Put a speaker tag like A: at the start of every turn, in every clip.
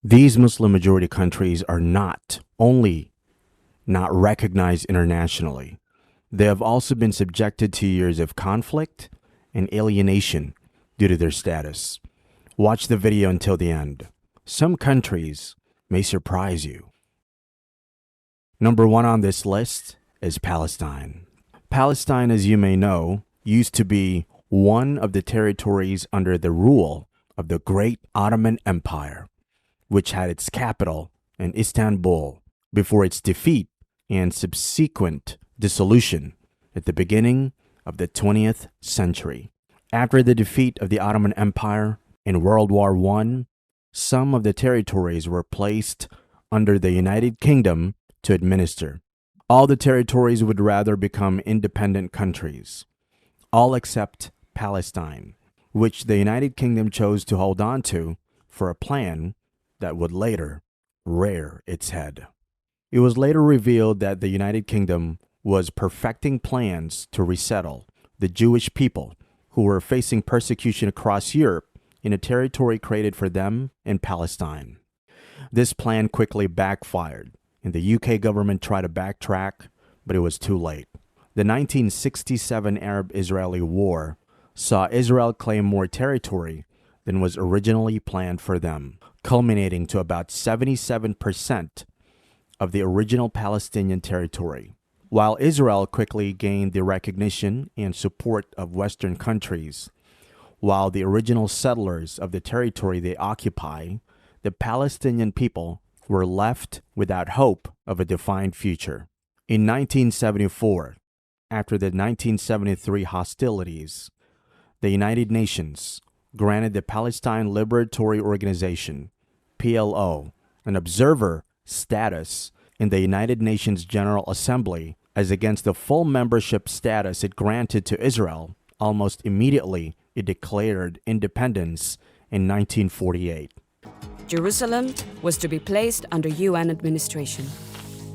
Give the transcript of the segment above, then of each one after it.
A: These Muslim majority countries are not only not recognized internationally, they have also been subjected to years of conflict and alienation due to their status. Watch the video until the end. Some countries may surprise you. Number 1 on this list is Palestine. Palestine, as you may know, used to be one of the territories under the rule of the Great Ottoman Empire, which had its capital in Istanbul before its defeat and subsequent dissolution at the beginning of the 20th century. After the defeat of the Ottoman Empire in World War I, some of the territories were placed under the United Kingdom to administer. All the territories would rather become independent countries, all except Palestine, which the United Kingdom chose to hold on to for a plan that would later rear its head. It was later revealed that the United Kingdom was perfecting plans to resettle the Jewish people who were facing persecution across Europe in a territory created for them in Palestine. This plan quickly backfired, and the UK government tried to backtrack, but it was too late. The 1967 Arab-Israeli War saw Israel claim more territory than was originally planned for them, culminating to about 77% of the original Palestinian territory. While Israel quickly gained the recognition and support of Western countries, while the original settlers of the territory they occupy, the Palestinian people were left without hope of a defined future. In 1974, after the 1973 hostilities, the United Nations granted the Palestine Liberatory Organization, PLO, an observer status in the United Nations General Assembly as against the full membership status it granted to Israel. Almost immediately, it declared independence in 1948.
B: Jerusalem was to be placed under UN administration.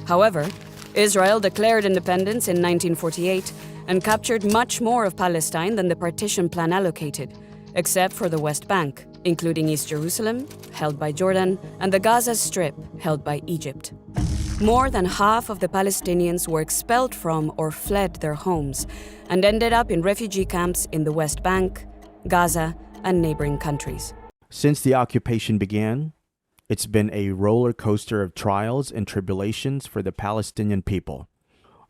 B: However, Israel declared independence in 1948 and captured much more of Palestine than the partition plan allocated, except for the West Bank, including East Jerusalem, held by Jordan, and the Gaza Strip, held by Egypt. More than half of the Palestinians were expelled from or fled their homes and ended up in refugee camps in the West Bank, Gaza, and neighboring countries.
A: Since the occupation began, it's been a roller coaster of trials and tribulations for the Palestinian people.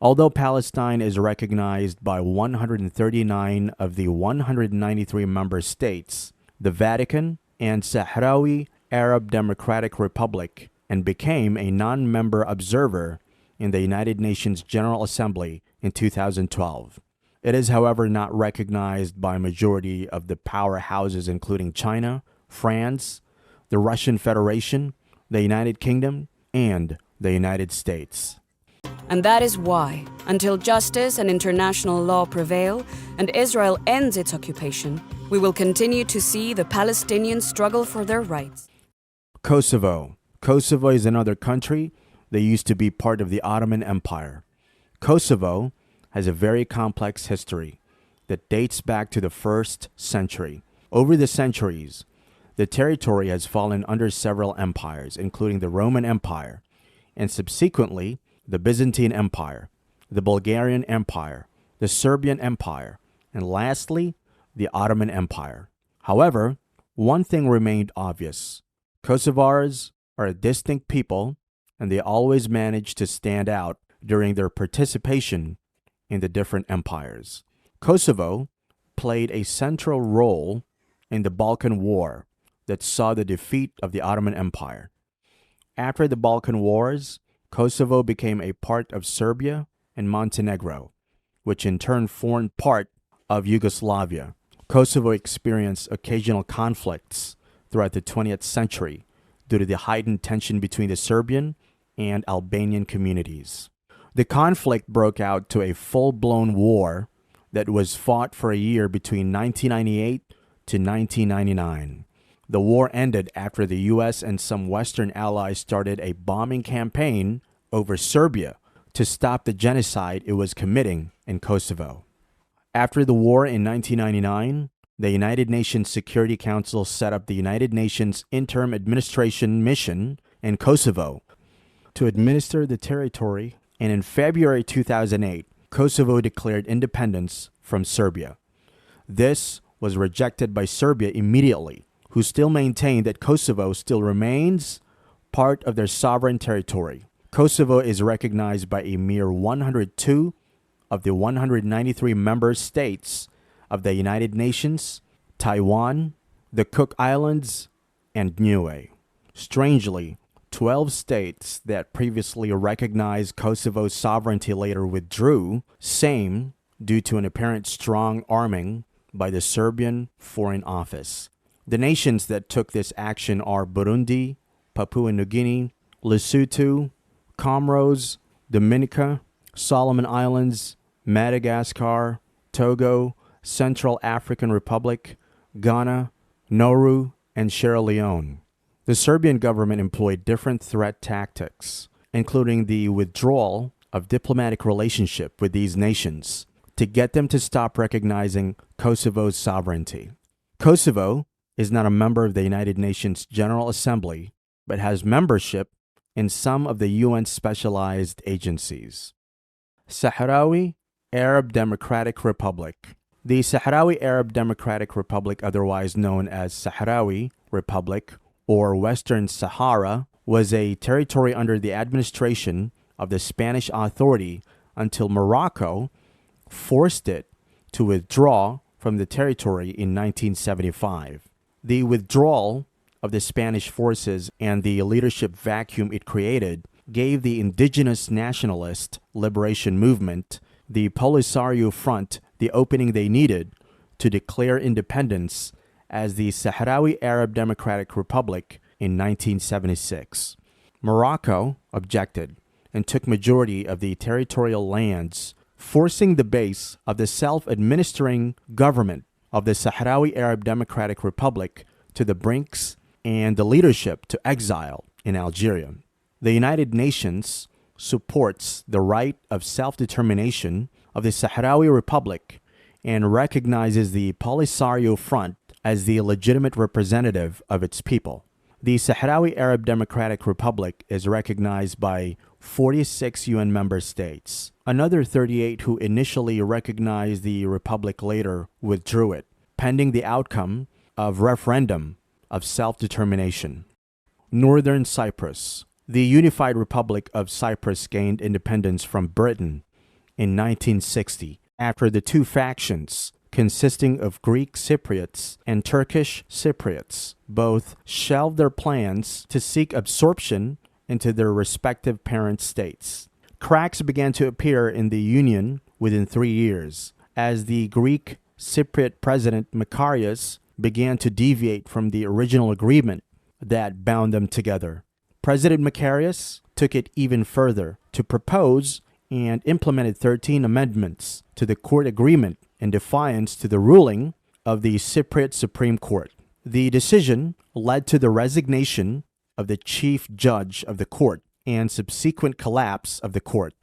A: Although Palestine is recognized by 139 of the 193 member states, the Vatican, and Sahrawi Arab Democratic Republic, and became a non-member observer in the United Nations General Assembly in 2012. It is, however, not recognized by a majority of the powerhouses including China, France, the Russian Federation, the United Kingdom, and the United States.
B: And that is why, until justice and international law prevail and Israel ends its occupation, we will continue to see the Palestinians struggle for their rights.
A: Kosovo. Kosovo is another country that used to be part of the Ottoman Empire. Kosovo has a very complex history that dates back to the 1st century. Over the centuries, the territory has fallen under several empires, including the Roman Empire, and subsequently the Byzantine Empire, the Bulgarian Empire, the Serbian Empire, and lastly, the Ottoman Empire. However, one thing remained obvious. Kosovars are a distinct people, and they always manage to stand out during their participation in the different empires. Kosovo played a central role in the Balkan War that saw the defeat of the Ottoman Empire. After the Balkan Wars, Kosovo became a part of Serbia and Montenegro, which in turn formed part of Yugoslavia. Kosovo experienced occasional conflicts throughout the 20th century due to the heightened tension between the Serbian and Albanian communities. The conflict broke out to a full-blown war that was fought for a year between 1998 to 1999. The war ended after the U.S. and some Western allies started a bombing campaign over Serbia to stop the genocide it was committing in Kosovo. After the war in 1999, the United Nations Security Council set up the United Nations Interim Administration Mission in Kosovo to administer the territory, and in February 2008, Kosovo declared independence from Serbia. This was rejected by Serbia immediately, who still maintained that Kosovo still remains part of their sovereign territory. Kosovo is recognized by a mere 102 of the 193 member states of the United Nations, Taiwan, the Cook Islands, and Niue. Strangely, 12 states that previously recognized Kosovo's sovereignty later withdrew, same due to an apparent strong arming by the Serbian Foreign Office. The nations that took this action are Burundi, Papua New Guinea, Lesotho, Comoros, Dominica, Solomon Islands, Madagascar, Togo, Central African Republic, Ghana, Nauru, and Sierra Leone. The Serbian government employed different threat tactics, including the withdrawal of diplomatic relationship with these nations to get them to stop recognizing Kosovo's sovereignty. Kosovo is not a member of the United Nations General Assembly, but has membership in some of the UN specialized agencies. Sahrawi Arab Democratic Republic. The Sahrawi Arab Democratic Republic, otherwise known as Sahrawi Republic or Western Sahara, was a territory under the administration of the Spanish authority until Morocco forced it to withdraw from the territory in 1975. The withdrawal of the Spanish forces and the leadership vacuum it created gave the indigenous nationalist liberation movement, the Polisario Front, the opening they needed to declare independence as the Sahrawi Arab Democratic Republic in 1976. Morocco objected and took majority of the territorial lands, forcing the base of the self-administering government of the Sahrawi Arab Democratic Republic to the brinks and the leadership to exile in Algeria. The United Nations supports the right of self-determination of the Sahrawi Republic and recognizes the Polisario Front as the legitimate representative of its people. The Sahrawi Arab Democratic Republic is recognized by 46 UN member states. Another 38 who initially recognized the republic later withdrew it, pending the outcome of referendum of self-determination. Northern Cyprus. The Unified Republic of Cyprus gained independence from Britain in 1960 after the two factions, consisting of Greek Cypriots and Turkish Cypriots, both shelved their plans to seek absorption into their respective parent states. Cracks began to appear in the union within 3 years, as the Greek Cypriot president Makarios began to deviate from the original agreement that bound them together. President Makarios took it even further to propose and implemented 13 amendments to the court agreement in defiance to the ruling of the Cypriot Supreme Court. The decision led to the resignation of the chief judge of the court and subsequent collapse of the court.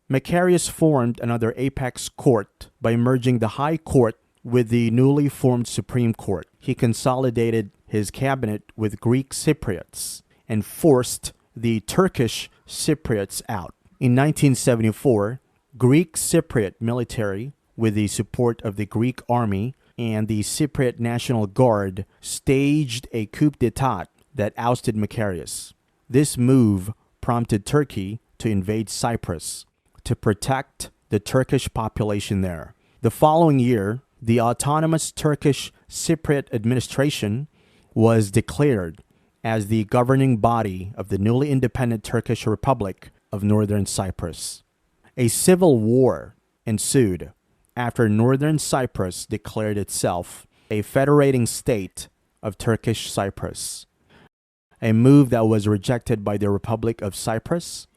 A: Makarios formed another apex court by merging the High Court with the newly formed Supreme Court. He consolidated his cabinet with Greek Cypriots and forced the Turkish Cypriots out. In 1974, Greek Cypriot military, with the support of the Greek army and the Cypriot National Guard, staged a coup d'etat that ousted Makarios. This move prompted Turkey to invade Cyprus to protect the Turkish population there. The following year, the autonomous Turkish Cypriot administration was declared as the governing body of the newly independent Turkish Republic of Northern Cyprus. A civil war ensued after Northern Cyprus declared itself a federating state of Turkish Cyprus, a move that was rejected by the Republic of Cyprus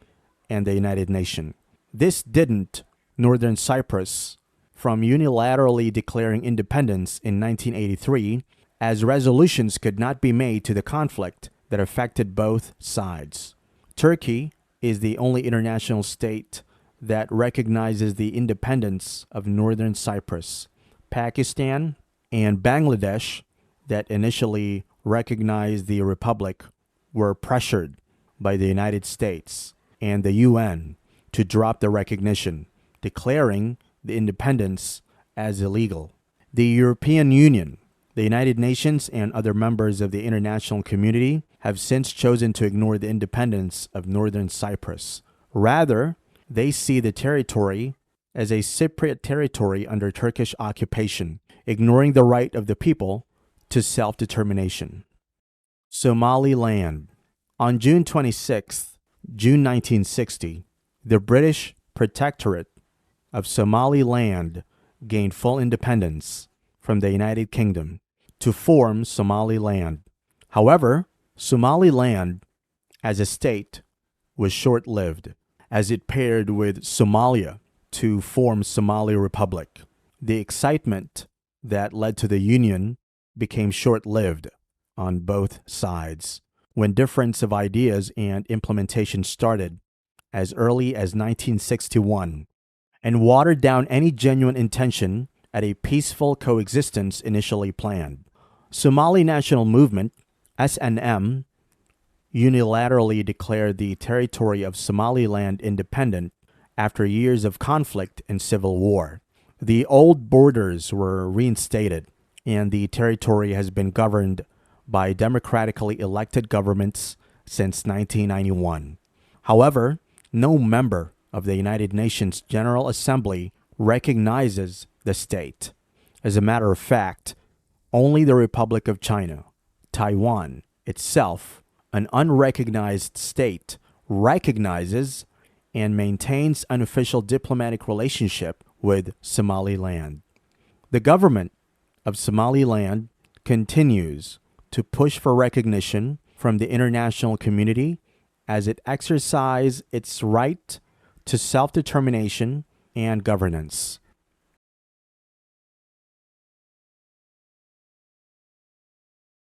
A: and the United Nations. This didn't Northern Cyprus from unilaterally declaring independence in 1983, as resolutions could not be made to the conflict that affected both sides. Turkey is the only international state that recognizes the independence of Northern Cyprus. Pakistan and Bangladesh, that initially recognized the republic, were pressured by the United States and the UN to drop the recognition, declaring the independence as illegal. The European Union, the United Nations, and other members of the international community have since chosen to ignore the independence of Northern Cyprus. Rather, they see the territory as a Cypriot territory under Turkish occupation, ignoring the right of the people to self-determination. Somaliland. On June 26, June 1960, the British Protectorate of Somaliland gained full independence from the United Kingdom to form Somaliland. However, Somaliland as a state was short-lived, as it paired with Somalia to form Somali Republic. The excitement that led to the union became short-lived on both sides, when difference of ideas and implementation started as early as 1961, and watered down any genuine intention at a peaceful coexistence initially planned. Somali National Movement, SNM, unilaterally declared the territory of Somaliland independent after years of conflict and civil war. The old borders were reinstated, and the territory has been governed by democratically elected governments since 1991. However, no member of the United Nations General Assembly recognizes the state. As a matter of fact, only the Republic of China, Taiwan itself, an unrecognized state, recognizes and maintains unofficial diplomatic relationship with Somaliland. The government of Somaliland continues to push for recognition from the international community as it exercises its right to self-determination and governance.